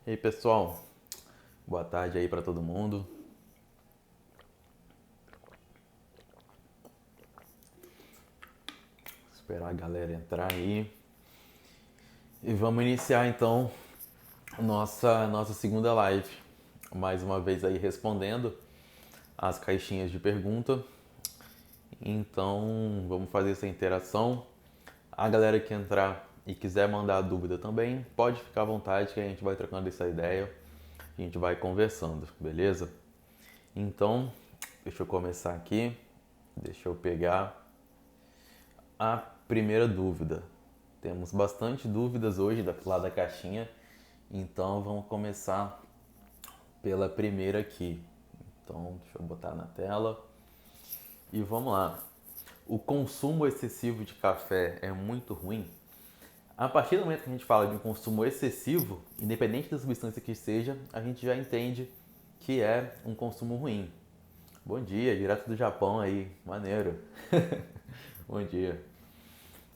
E aí, pessoal, boa tarde aí para todo mundo. Esperar a galera entrar aí. E vamos iniciar então nossa segunda live. Mais uma vez aí respondendo as caixinhas de pergunta. Então, vamos fazer essa interação. A galera que entrar e quiser mandar dúvida também, pode ficar à vontade que a gente vai trocando essa ideia. A gente vai conversando, beleza? Então, deixa eu começar aqui. Deixa eu pegar a primeira dúvida. Temos bastante dúvidas hoje lá da caixinha, então vamos começar pela primeira aqui. Então, deixa eu botar na tela e vamos lá. O consumo excessivo de café é muito ruim? A partir do momento que a gente fala de um consumo excessivo, independente da substância que seja, a gente já entende que é um consumo ruim. Bom dia, direto do Japão aí, maneiro. Bom dia.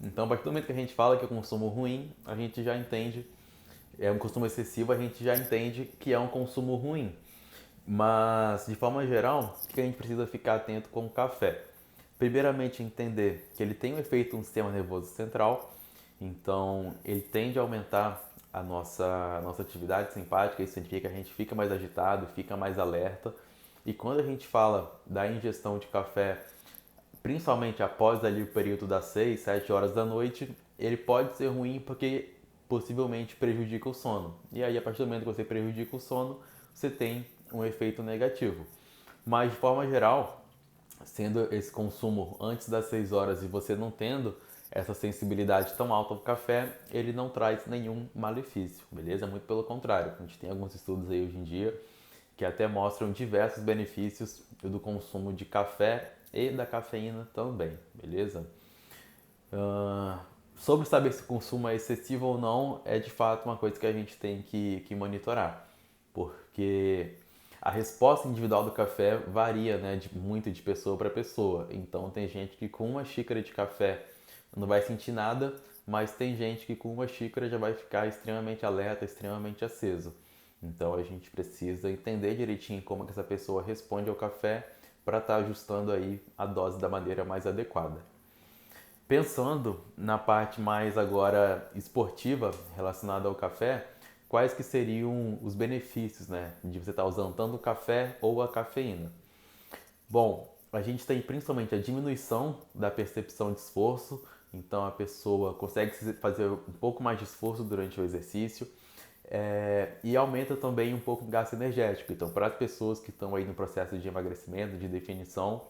Então, a partir do momento que a gente fala que é um consumo ruim, a gente já entende, é um consumo excessivo, a gente já entende que é um consumo ruim. Mas, de forma geral, o que a gente precisa ficar atento com o café? Primeiramente, entender que ele tem um efeito no sistema nervoso central, então ele tende a aumentar a nossa atividade simpática, isso significa que a gente fica mais agitado, fica mais alerta. E quando a gente fala da ingestão de café principalmente após ali o período das 6, 7 horas da noite, ele pode ser ruim porque possivelmente prejudica o sono. E aí, a partir do momento que você prejudica o sono, você tem um efeito negativo. Mas, de forma geral, sendo esse consumo antes das 6 horas e você não tendo essa sensibilidade tão alta ao café, ele não traz nenhum malefício, beleza? Muito pelo contrário. A gente tem alguns estudos aí hoje em dia que até mostram diversos benefícios do consumo de café e da cafeína também, beleza? Sobre saber se o consumo é excessivo ou não, é de fato uma coisa que a gente tem que monitorar, porque a resposta individual do café varia, né, muito de pessoa para pessoa. Então tem gente que com uma xícara de café não vai sentir nada, mas tem gente que com uma xícara já vai ficar extremamente alerta, extremamente aceso. Então a gente precisa entender direitinho como que essa pessoa responde ao café para estar ajustando aí a dose da maneira mais adequada. Pensando na parte mais agora esportiva relacionada ao café, quais que seriam os benefícios, né, de você estar usando tanto o café ou a cafeína? Bom, a gente tem principalmente a diminuição da percepção de esforço, então a pessoa consegue fazer um pouco mais de esforço durante o exercício, e aumenta também um pouco o gasto energético. Então, para as pessoas que estão aí no processo de emagrecimento, de definição,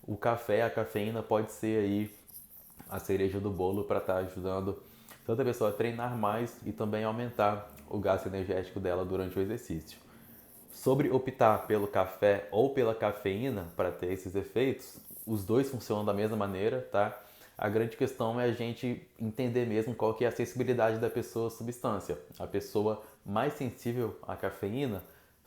o café, a cafeína pode ser aí a cereja do bolo para estar ajudando tanto a pessoa a treinar mais e também aumentar o gasto energético dela durante o exercício. Sobre optar pelo café ou pela cafeína para ter esses efeitos, os dois funcionam da mesma maneira, tá? A grande questão é a gente entender mesmo qual que é a sensibilidade da pessoa à substância. A pessoa mais sensível à cafeína,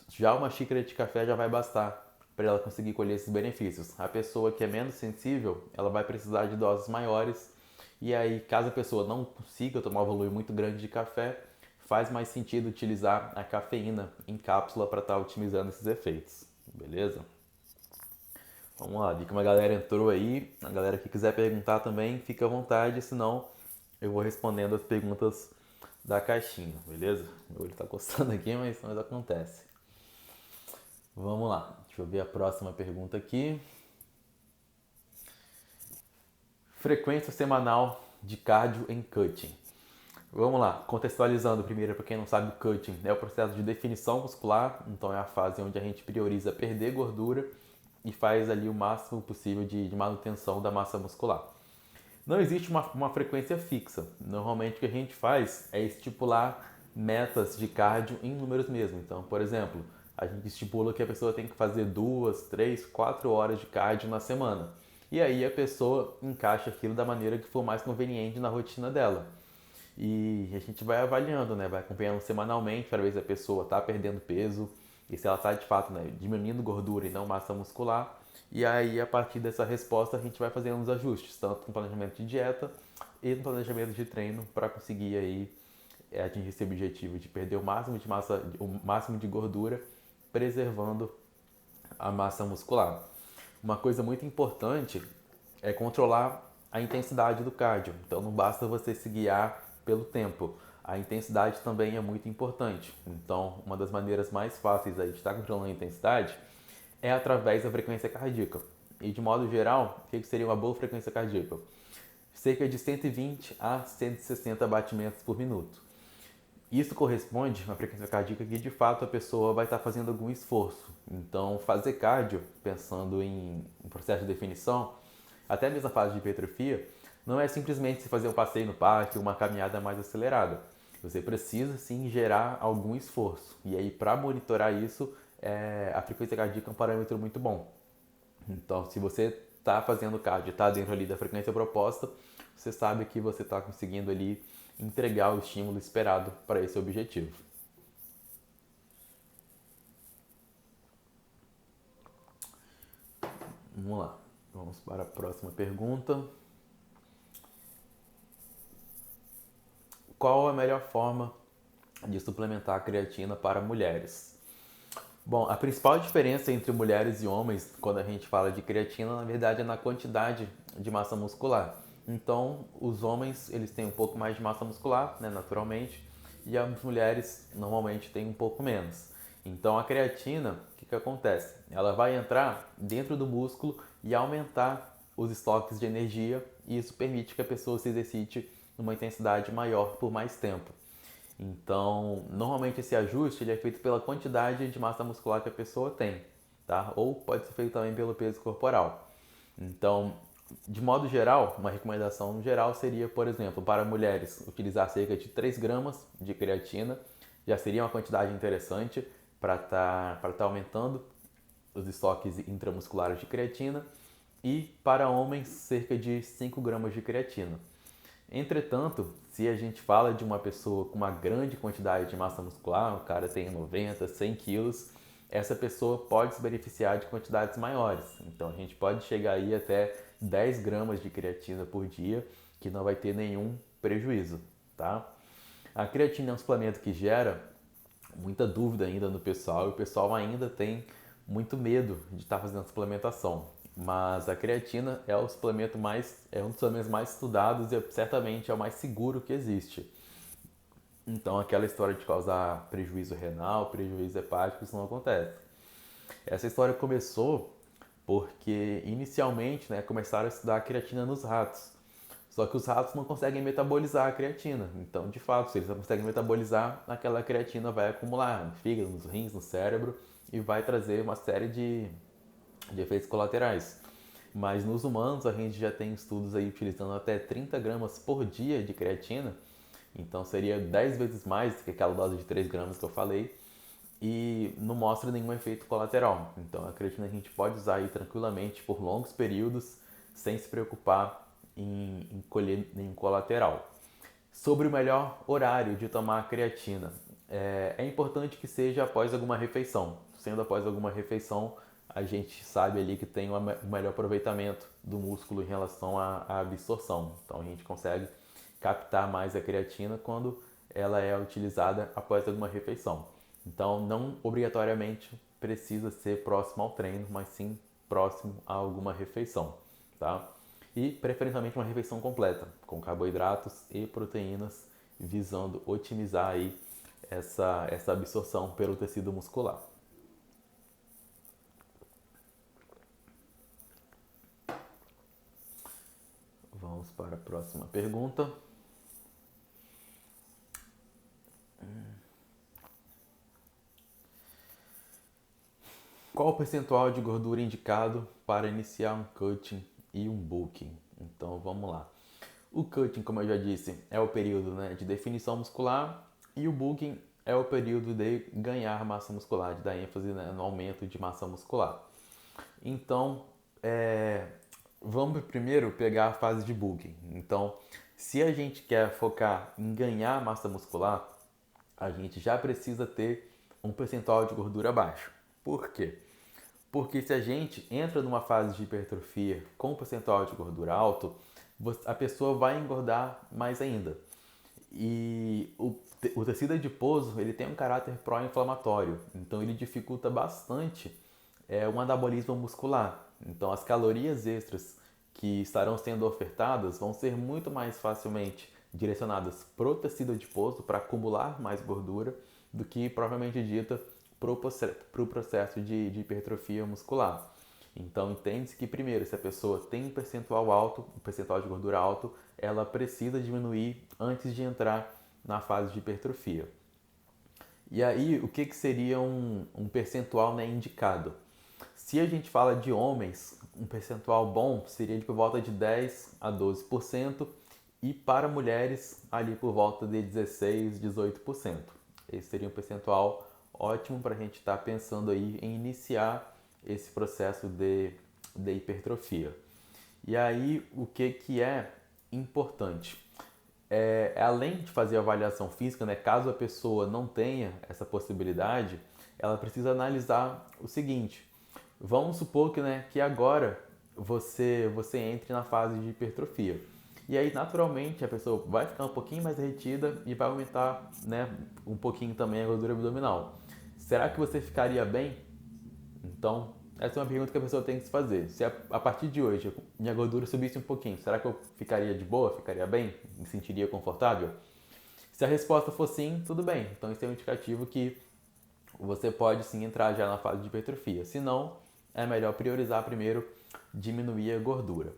já uma xícara de café já vai bastar para ela conseguir colher esses benefícios. A pessoa que é menos sensível, ela vai precisar de doses maiores. E aí, caso a pessoa não consiga tomar um volume muito grande de café, faz mais sentido utilizar a cafeína em cápsula para estar otimizando esses efeitos, beleza? Vamos lá, vi que uma galera entrou aí, a galera que quiser perguntar também, fica à vontade, senão eu vou respondendo as perguntas da caixinha, beleza? Meu olho tá coçando aqui, mas acontece. Vamos lá, deixa eu ver a próxima pergunta aqui. Frequência semanal de cardio em cutting. Vamos lá, contextualizando primeiro para quem não sabe, o cutting é o processo de definição muscular, então é a fase onde a gente prioriza perder gordura e faz ali o máximo possível de manutenção da massa muscular. Não existe uma frequência fixa. Normalmente o que a gente faz é estipular metas de cardio em números mesmo. Então, por exemplo, a gente estipula que a pessoa tem que fazer 2, 3, 4 horas de cardio na semana. E aí a pessoa encaixa aquilo da maneira que for mais conveniente na rotina dela. E a gente vai avaliando, né? Vai acompanhando semanalmente para ver se a pessoa está perdendo peso e se ela está de fato, né, diminuindo gordura e não massa muscular. E aí, a partir dessa resposta, a gente vai fazendo os ajustes, tanto no planejamento de dieta e no planejamento de treino para conseguir aí é atingir esse objetivo de perder o máximo de massa, o máximo de gordura, preservando a massa muscular. Uma coisa muito importante é controlar a intensidade do cardio. Então não basta você se guiar pelo tempo. A intensidade também é muito importante. Então, uma das maneiras mais fáceis aí de estar controlando a intensidade é através da frequência cardíaca. E de modo geral, o que seria uma boa frequência cardíaca? Cerca de 120 a 160 batimentos por minuto. Isso corresponde a uma frequência cardíaca que de fato a pessoa vai estar fazendo algum esforço. Então, fazer cardio, pensando em processo de definição, até mesmo a fase de hipertrofia, não é simplesmente se fazer um passeio no parque ou uma caminhada mais acelerada. Você precisa sim gerar algum esforço. E aí, para monitorar isso, a frequência cardíaca é um parâmetro muito bom. Então, se você está fazendo cardio, está dentro ali da frequência proposta, você sabe que você está conseguindo ali entregar o estímulo esperado para esse objetivo. Vamos lá, vamos para a próxima pergunta. Qual a melhor forma de suplementar a creatina para mulheres? Bom, a principal diferença entre mulheres e homens quando a gente fala de creatina, na verdade, é na quantidade de massa muscular. Então, os homens, eles têm um pouco mais de massa muscular, né, naturalmente, e as mulheres normalmente têm um pouco menos. Então, a creatina, o que acontece? Ela vai entrar dentro do músculo e aumentar os estoques de energia, e isso permite que a pessoa se exercite numa intensidade maior por mais tempo. Então, normalmente esse ajuste ele é feito pela quantidade de massa muscular que a pessoa tem, tá? Ou pode ser feito também pelo peso corporal. Então, de modo geral, uma recomendação geral seria, por exemplo, para mulheres, utilizar cerca de 3 gramas de creatina, já seria uma quantidade interessante para tá aumentando os estoques intramusculares de creatina, e para homens, cerca de 5 gramas de creatina. Entretanto, se a gente fala de uma pessoa com uma grande quantidade de massa muscular, o cara tem 90, 100 quilos, essa pessoa pode se beneficiar de quantidades maiores. Então a gente pode chegar aí até 10 gramas de creatina por dia, que não vai ter nenhum prejuízo, tá? A creatina é um suplemento que gera muita dúvida ainda no pessoal, e o pessoal ainda tem muito medo de estar fazendo suplementação. Mas a creatina é o suplemento é um dos suplementos mais estudados e certamente é o mais seguro que existe. Então aquela história de causar prejuízo renal, prejuízo hepático, isso não acontece. Essa história começou porque inicialmente, né, começaram a estudar a creatina nos ratos. Só que os ratos não conseguem metabolizar a creatina. Então, de fato, se eles não conseguem metabolizar, aquela creatina vai acumular no fígado, nos rins, no cérebro e vai trazer uma série de efeitos colaterais. Mas nos humanos a gente já tem estudos aí utilizando até 30 gramas por dia de creatina, então seria 10 vezes mais do que aquela dose de 3 gramas que eu falei, e não mostra nenhum efeito colateral. Então a creatina a gente pode usar aí tranquilamente por longos períodos sem se preocupar em colher nenhum colateral. Sobre o melhor horário de tomar a creatina, é importante que seja após alguma refeição. Sendo após alguma refeição, a gente sabe ali que tem um melhor aproveitamento do músculo em relação à absorção. Então a gente consegue captar mais a creatina quando ela é utilizada após alguma refeição. Então não obrigatoriamente precisa ser próximo ao treino, mas sim próximo a alguma refeição, tá? E preferencialmente uma refeição completa, com carboidratos e proteínas, visando otimizar aí essa absorção pelo tecido muscular. Vamos para a próxima pergunta. Qual o percentual de gordura indicado para iniciar um cutting e um bulking? Então vamos lá. O cutting, como eu já disse, é o período, né, de definição muscular, e o bulking é o período de ganhar massa muscular, de dar ênfase, né, no aumento de massa muscular. Então, vamos primeiro pegar a fase de bulking. Então, se a gente quer focar em ganhar massa muscular, a gente já precisa ter um percentual de gordura baixo. Por quê? Porque se a gente entra numa fase de hipertrofia com um percentual de gordura alto, a pessoa vai engordar mais ainda. E O tecido adiposo ele tem um caráter pró-inflamatório, então ele dificulta bastante o anabolismo muscular. Então as calorias extras que estarão sendo ofertadas vão ser muito mais facilmente direcionadas para o tecido adiposo, para acumular mais gordura, do que propriamente dita para o processo de hipertrofia muscular. Então entende-se que primeiro, se a pessoa tem um percentual alto, um percentual de gordura alto, ela precisa diminuir antes de entrar na fase de hipertrofia. E aí, o que seria um percentual, né, indicado? Se a gente fala de homens, um percentual bom seria de por volta de 10 a 12%, e para mulheres ali por volta de 16, 18%. Esse seria um percentual ótimo para a gente estar pensando aí em iniciar esse processo de hipertrofia. E aí, o que é importante? Além de fazer a avaliação física, né, caso a pessoa não tenha essa possibilidade, ela precisa analisar o seguinte: vamos supor que, né, que agora você entre na fase de hipertrofia. E aí, naturalmente, a pessoa vai ficar um pouquinho mais derretida e vai aumentar, né, um pouquinho também a gordura abdominal. Será que você ficaria bem? Então, essa é uma pergunta que a pessoa tem que se fazer. Se a partir de hoje minha gordura subisse um pouquinho, será que eu ficaria de boa? Ficaria bem? Me sentiria confortável? Se a resposta for sim, tudo bem. Então, isso é um indicativo que você pode sim entrar já na fase de hipertrofia. Se não, é melhor priorizar primeiro diminuir a gordura.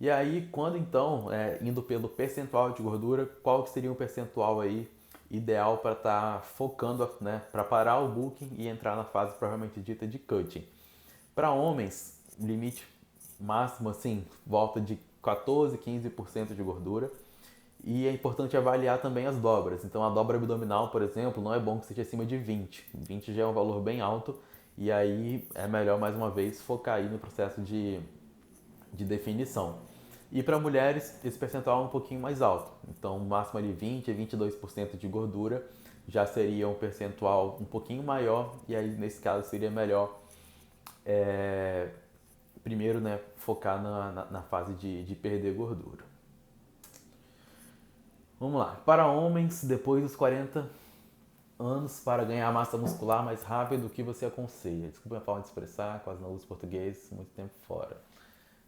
E aí, quando então, indo pelo percentual de gordura, qual que seria um percentual aí ideal para estar focando, né, para parar o bulking e entrar na fase provavelmente dita de cutting? Para homens, limite máximo assim, volta de 14, 15% de gordura. E é importante avaliar também as dobras. Então, a dobra abdominal, por exemplo, não é bom que seja acima de 20. 20 já é um valor bem alto. E aí é melhor, mais uma vez, focar aí no processo de definição. E para mulheres, esse percentual é um pouquinho mais alto. Então, máximo ali 20 a 22% de gordura já seria um percentual um pouquinho maior. E aí, nesse caso, seria melhor primeiro, né, focar na fase de perder gordura. Vamos lá. Para homens, depois dos 40 anos, para ganhar massa muscular mais rápido, o que você aconselha? Desculpa a forma de expressar, quase não uso português, muito tempo fora.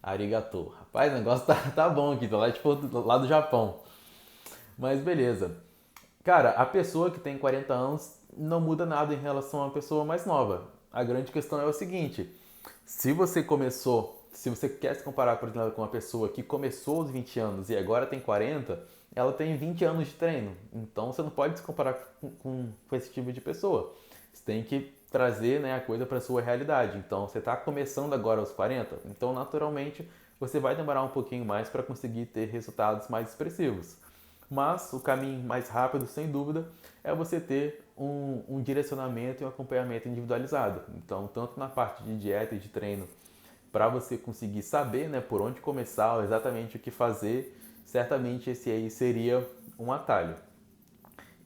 Arigato. Rapaz, o negócio tá bom aqui, tô lá, tipo, lá do Japão. Mas beleza. Cara, a pessoa que tem 40 anos não muda nada em relação a uma pessoa mais nova. A grande questão é o seguinte: se você quer se comparar, por exemplo, com uma pessoa que começou aos 20 anos e agora tem 40, ela tem 20 anos de treino. Então você não pode se comparar com esse tipo de pessoa. Você tem que trazer, né, a coisa para a sua realidade. Então você está começando agora aos 40, então naturalmente você vai demorar um pouquinho mais para conseguir ter resultados mais expressivos. Mas o caminho mais rápido, sem dúvida, é você ter um direcionamento e um acompanhamento individualizado. Então, tanto na parte de dieta e de treino, para você conseguir saber, né, por onde começar, exatamente o que fazer, certamente esse aí seria um atalho.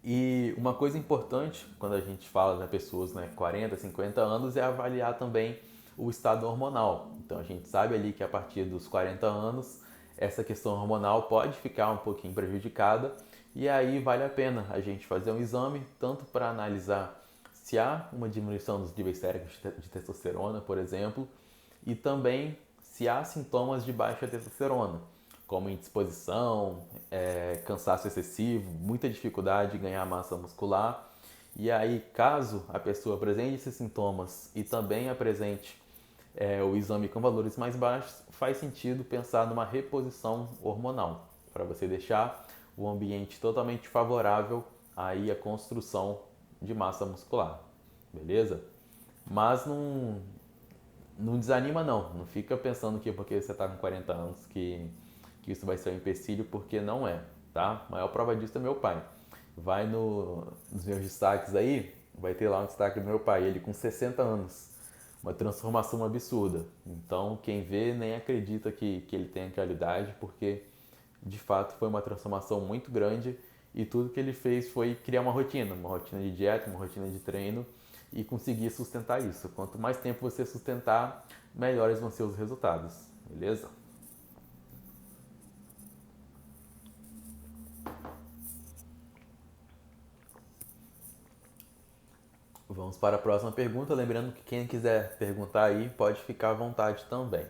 E uma coisa importante quando a gente fala de pessoas, né, 40, 50 anos, é avaliar também o estado hormonal. Então a gente sabe ali que a partir dos 40 anos essa questão hormonal pode ficar um pouquinho prejudicada, e aí vale a pena a gente fazer um exame tanto para analisar se há uma diminuição dos níveis séricos de testosterona, por exemplo, e também se há sintomas de baixa testosterona, como indisposição, cansaço excessivo, muita dificuldade de ganhar massa muscular. E aí, caso a pessoa apresente esses sintomas e também apresente o exame com valores mais baixos, faz sentido pensar numa reposição hormonal, para você deixar o ambiente totalmente favorável aí à construção de massa muscular, beleza? Mas não desanima não fica pensando que porque você está com 40 anos que isso vai ser um empecilho, porque não é, tá? A maior prova disso é meu pai. Vai nos meus destaques aí, vai ter lá um destaque do meu pai, ele com 60 anos. Uma transformação absurda. Então, quem vê nem acredita que ele tem aquela idade, porque de fato foi uma transformação muito grande e tudo que ele fez foi criar uma rotina de dieta, uma rotina de treino e conseguir sustentar isso. Quanto mais tempo você sustentar, melhores vão ser os resultados, beleza? Vamos para a próxima pergunta. Lembrando que quem quiser perguntar aí pode ficar à vontade também.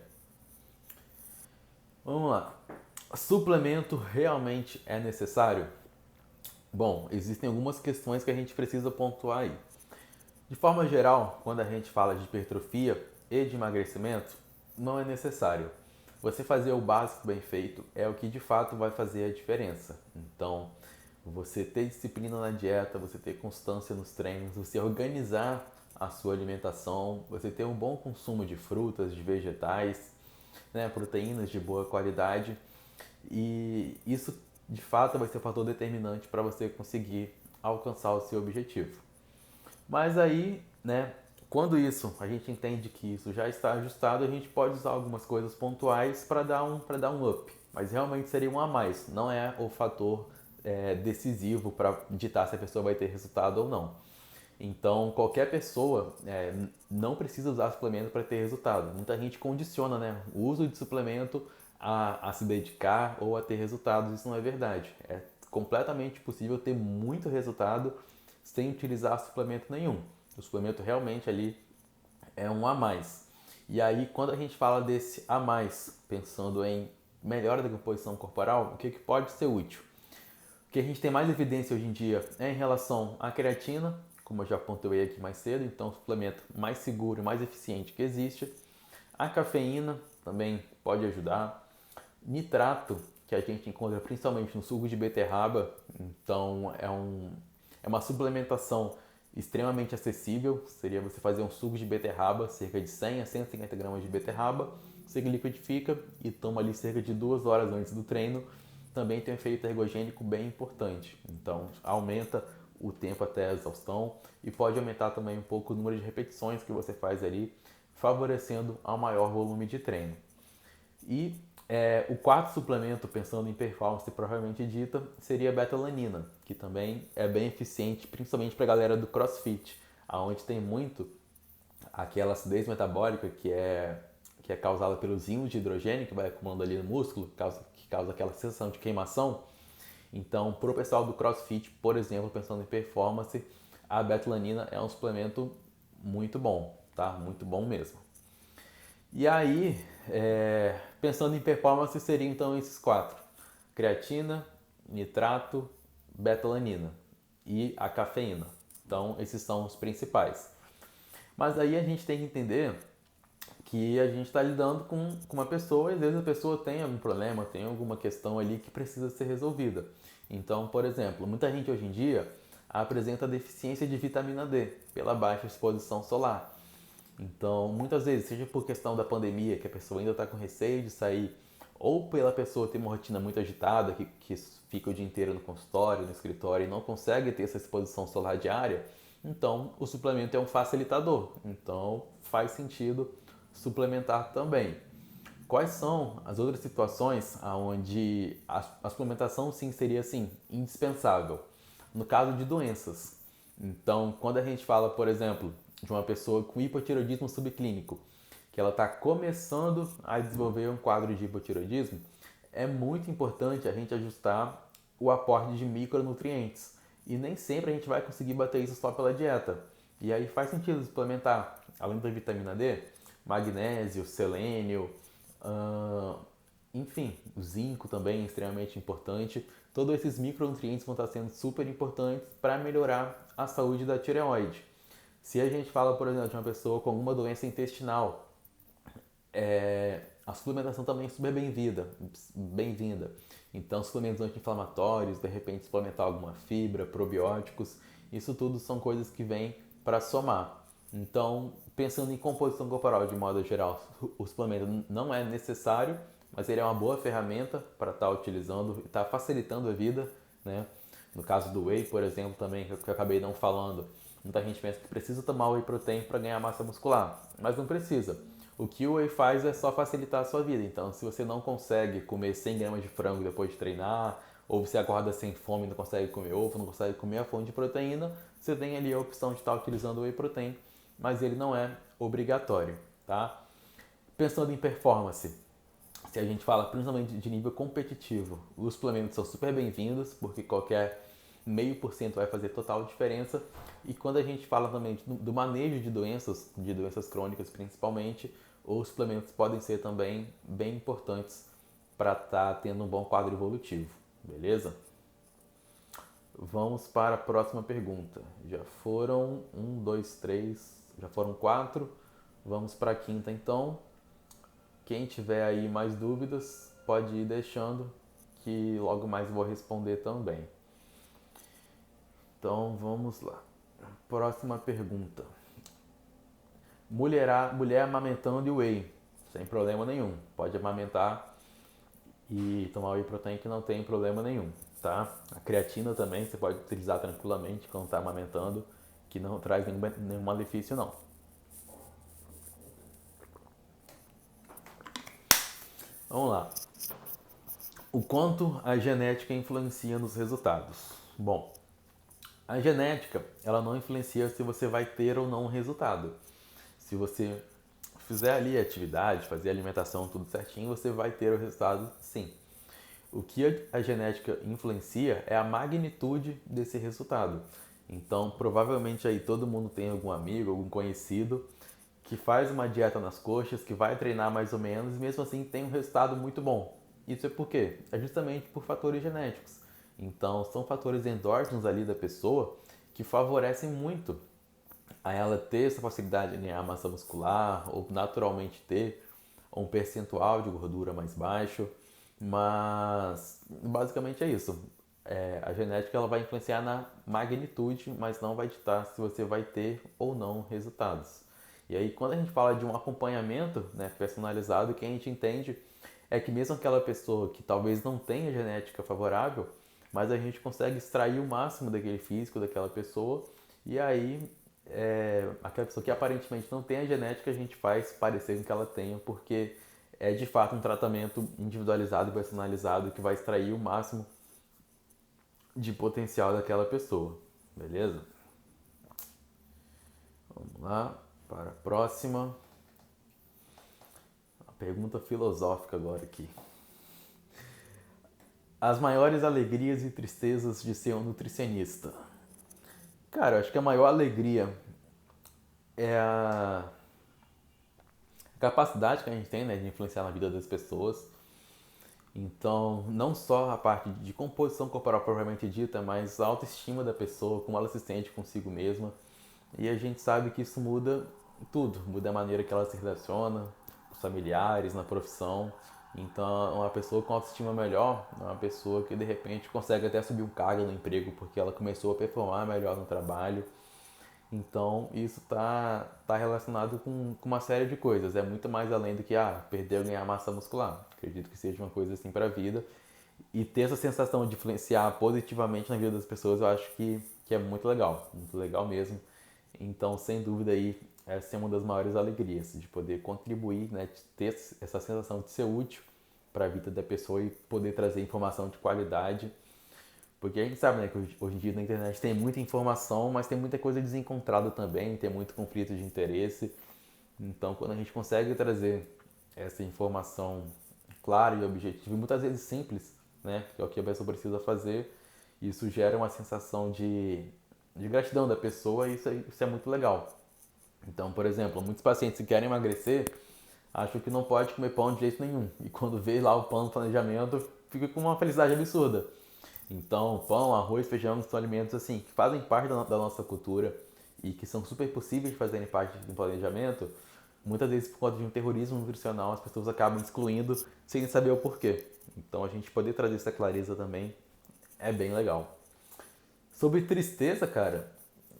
Vamos lá. Suplemento realmente é necessário? Bom, existem algumas questões que a gente precisa pontuar aí. De forma geral, quando a gente fala de hipertrofia e de emagrecimento, não é necessário. Você fazer o básico bem feito é o que de fato vai fazer a diferença. Então, você ter disciplina na dieta, você ter constância nos treinos, você organizar a sua alimentação, você ter um bom consumo de frutas, de vegetais, né, proteínas de boa qualidade, e isso de fato vai ser o fator determinante para você conseguir alcançar o seu objetivo. Mas aí, né, quando isso, a gente entende que isso já está ajustado, a gente pode usar algumas coisas pontuais para dar um up. Mas realmente seria um a mais, não é o fator decisivo para ditar se a pessoa vai ter resultado ou não. Então, qualquer pessoa não precisa usar suplemento para ter resultado. Muita gente condiciona, né, o uso de suplemento a se dedicar ou a ter resultados. Isso não é verdade. É completamente possível ter muito resultado sem utilizar suplemento nenhum. O suplemento realmente ali é um a mais. E aí, quando a gente fala desse a mais, pensando em melhora da composição corporal, o que pode ser útil? O que a gente tem mais evidência hoje em dia é em relação à creatina, como eu já pontuei aqui mais cedo, então o suplemento mais seguro e mais eficiente que existe. A cafeína também pode ajudar. Nitrato, que a gente encontra principalmente no suco de beterraba, então é uma suplementação extremamente acessível. Seria você fazer um suco de beterraba, cerca de 100 a 150 gramas de beterraba, você liquidifica e toma ali cerca de 2 horas antes do treino. Também tem um efeito ergogênico bem importante, então aumenta o tempo até a exaustão e pode aumentar também um pouco o número de repetições que você faz ali, favorecendo ao maior volume de treino. E o quarto suplemento, pensando em performance propriamente dita, seria a betalanina, que também é bem eficiente, principalmente para a galera do CrossFit, aonde tem muito aquela acidez metabólica que é causada pelos íons de hidrogênio que vai acumulando ali no músculo, que causa aquela sensação de queimação. Então, para o pessoal do CrossFit, por exemplo, pensando em performance, a betalanina é um suplemento muito bom, tá? Muito bom mesmo. E aí, pensando em performance, seriam então esses quatro: creatina, nitrato, betalanina e a cafeína. Então, esses são os principais. Mas aí a gente tem que entender que a gente está lidando com uma pessoa e às vezes a pessoa tem algum problema, tem alguma questão ali que precisa ser resolvida. Então, por exemplo, muita gente hoje em dia apresenta deficiência de vitamina D pela baixa exposição solar. Então, muitas vezes, seja por questão da pandemia, que a pessoa ainda está com receio de sair, ou pela pessoa ter uma rotina muito agitada, que fica o dia inteiro no consultório, no escritório e não consegue ter essa exposição solar diária, então o suplemento é um facilitador. Então, faz sentido suplementar também. Quais são as outras situações onde a suplementação sim seria assim indispensável? No caso de doenças. Então, quando a gente fala, por exemplo, de uma pessoa com hipotireoidismo subclínico, que ela está começando a desenvolver um quadro de hipotireoidismo, é muito importante a gente ajustar o aporte de micronutrientes. E nem sempre a gente vai conseguir bater isso só pela dieta. E aí faz sentido suplementar, além da vitamina D, magnésio, selênio, enfim, o zinco também é extremamente importante. Todos esses micronutrientes vão estar sendo super importantes para melhorar a saúde da tireoide. Se a gente fala, por exemplo, de uma pessoa com alguma doença intestinal, a suplementação também é super bem-vinda. Então, suplementos anti-inflamatórios, de repente suplementar alguma fibra, probióticos, isso tudo são coisas que vêm para somar. Então, pensando em composição corporal de modo geral, o suplemento não é necessário, mas ele é uma boa ferramenta para estar utilizando e estar facilitando a vida, né? No caso do whey, por exemplo, também, que eu acabei não falando, muita gente pensa que precisa tomar whey protein para ganhar massa muscular, mas não precisa. O que o whey faz é só facilitar a sua vida. Então, se você não consegue comer 100 gramas de frango depois de treinar, ou você acorda sem fome e não consegue comer ovo, não consegue comer a fonte de proteína, você tem ali a opção de estar utilizando o whey protein, mas ele não é obrigatório, tá? Pensando em performance, se a gente fala principalmente de nível competitivo, os suplementos são super bem-vindos, porque qualquer 0,5% vai fazer total diferença. E quando a gente fala também do manejo de doenças crônicas principalmente, os suplementos podem ser também bem importantes para estar tendo um bom quadro evolutivo, beleza? Vamos para a próxima pergunta. Já foram 3, já foram 4. Vamos para a quinta então. Quem tiver aí mais dúvidas, pode ir deixando que logo mais vou responder também. Então vamos lá. Próxima pergunta. Mulher amamentando e whey, sem problema nenhum. Pode amamentar e tomar whey protein que não tem problema nenhum, tá? A creatina também você pode utilizar tranquilamente quando está amamentando, que não traz nenhum malefício não. Vamos lá. O quanto a genética influencia nos resultados? Bom, a genética, ela não influencia se você vai ter ou não um resultado. Se você fizer ali a atividade, fazer a alimentação tudo certinho, você vai ter o resultado sim. O que a genética influencia é a magnitude desse resultado. Então, provavelmente aí todo mundo tem algum amigo, algum conhecido que faz uma dieta nas coxas, que vai treinar mais ou menos e mesmo assim tem um resultado muito bom. Isso é por quê? É justamente por fatores genéticos. Então, são fatores endógenos ali da pessoa que favorecem muito a ela ter essa facilidade de ganhar massa muscular ou naturalmente ter um percentual de gordura mais baixo. Mas basicamente é isso. A genética ela vai influenciar na magnitude, mas não vai ditar se você vai ter ou não resultados. E aí quando a gente fala de um acompanhamento, né, personalizado, o que a gente entende é que mesmo aquela pessoa que talvez não tenha genética favorável, mas a gente consegue extrair o máximo daquele físico daquela pessoa e aí aquela pessoa que aparentemente não tem a genética a gente faz parecer com que ela tenha, porque é de fato um tratamento individualizado e personalizado que vai extrair o máximo de potencial daquela pessoa, beleza? Vamos lá para a próxima. A pergunta filosófica agora aqui. As maiores alegrias e tristezas de ser um nutricionista. Cara, eu acho que a maior alegria é a capacidade que a gente tem, né, de influenciar na vida das pessoas. Então, não só a parte de composição corporal propriamente dita, mas a autoestima da pessoa, como ela se sente consigo mesma. E a gente sabe que isso muda tudo, muda a maneira que ela se relaciona, com os familiares, na profissão. Então, uma pessoa com autoestima melhor é uma pessoa que de repente consegue até subir um cargo no emprego porque ela começou a performar melhor no trabalho. Então, isso tá relacionado com uma série de coisas. É muito mais além do que perder ou ganhar massa muscular. Acredito que seja uma coisa assim para a vida. E ter essa sensação de influenciar positivamente na vida das pessoas, eu acho que é muito legal mesmo. Então, sem dúvida aí, essa é uma das maiores alegrias, de poder contribuir, né, de ter essa sensação de ser útil para a vida da pessoa e poder trazer informação de qualidade. Porque a gente sabe, né, que hoje em dia na internet tem muita informação, mas tem muita coisa desencontrada também, tem muito conflito de interesse. Então, quando a gente consegue trazer essa informação clara e objetiva, e muitas vezes simples, né, que é o que a pessoa precisa fazer, isso gera uma sensação de gratidão da pessoa e isso é muito legal. Então, por exemplo, muitos pacientes que querem emagrecer acham que não pode comer pão de jeito nenhum. E quando vê lá o pão no planejamento, fica com uma felicidade absurda. Então, pão, arroz, feijão são alimentos assim que fazem parte da nossa cultura e que são super possíveis de fazerem parte do planejamento. Muitas vezes, por conta de um terrorismo nutricional, as pessoas acabam excluindo sem saber o porquê. Então, a gente poder trazer essa clareza também é bem legal. Sobre tristeza, cara,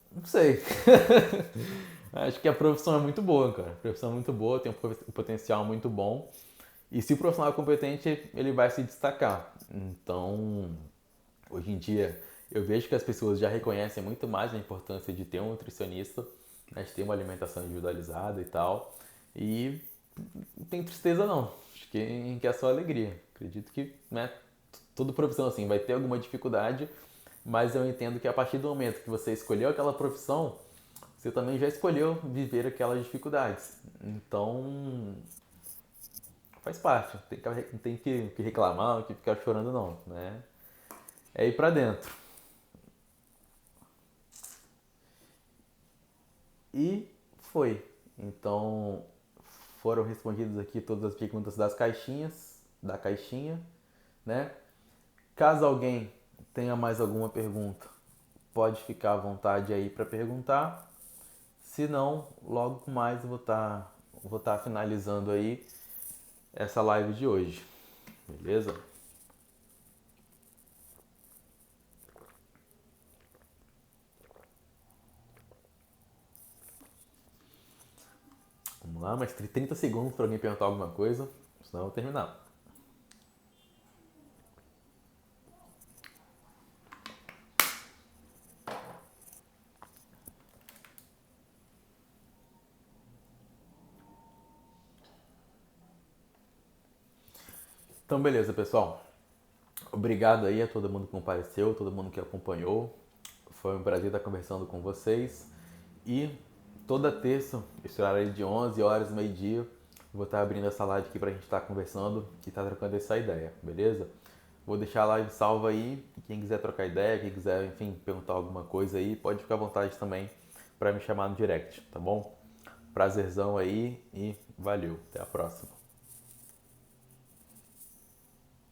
não sei. Acho que a profissão é muito boa, cara. A profissão é muito boa, tem um potencial muito bom. E se o profissional é competente, ele vai se destacar. Então, hoje em dia, eu vejo que as pessoas já reconhecem muito mais a importância de ter um nutricionista, né, de ter uma alimentação individualizada e tal. E não tem tristeza não. Acho que é só alegria. Acredito que, né, toda profissão assim vai ter alguma dificuldade, mas eu entendo que a partir do momento que você escolheu aquela profissão, você também já escolheu viver aquelas dificuldades. Então, faz parte. Não tem que reclamar, não tem que ficar chorando não, né? É ir pra dentro. E foi. Então, foram respondidas aqui todas as perguntas da caixinha, né? Caso alguém tenha mais alguma pergunta, pode ficar à vontade aí para perguntar. Se não, logo mais eu vou tá finalizando aí essa live de hoje. Beleza? Vamos lá, mais 30 segundos para alguém perguntar alguma coisa, senão eu vou terminar. Então, beleza, pessoal. Obrigado aí a todo mundo que compareceu, todo mundo que acompanhou. Foi um prazer estar conversando com vocês. E toda terça, esse horário aí de 11 horas, meio-dia, vou estar abrindo essa live aqui pra gente estar conversando e estar trocando essa ideia, beleza? Vou deixar a live salva aí. E quem quiser trocar ideia, quem quiser, enfim, perguntar alguma coisa aí, pode ficar à vontade também para me chamar no direct, tá bom? Prazerzão aí e valeu. Até a próxima.